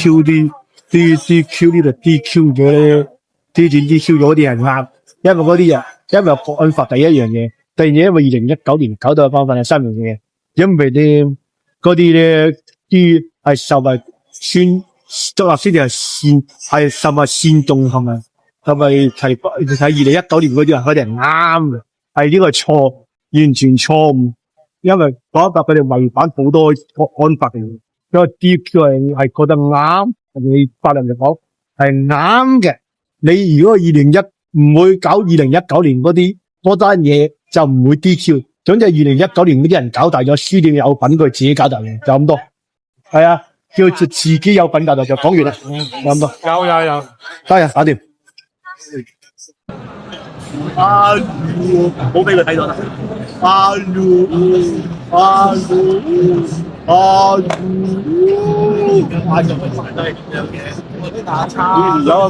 DQ 啲呢度 DQ 咗咧，之前 DQ 咗啲人啱，因為嗰啲人因為國安法第一樣嘢，第二嘢因為2019年搞到嘅方法係三樣嘢，因為咧嗰啲咧啲係受埋作立先至係受埋煽動係咪？係咪係2019年嗰啲人佢哋係啱嘅，係呢個錯，完全錯誤，因為國安法佢哋違反好多國安法嘅，因為 DQ 係覺得啱。你法律嚟講係啱嘅，你如果唔會搞2019年嗰單嘢就唔會 DQ， 總之係2019年嗰啲人搞大咗，書店有份佢自己搞大嘅，就咁多。係啊，叫自己有份搞大就講完啦，就咁多。有，得啊，打掂。冇俾佢睇到啦。打叉，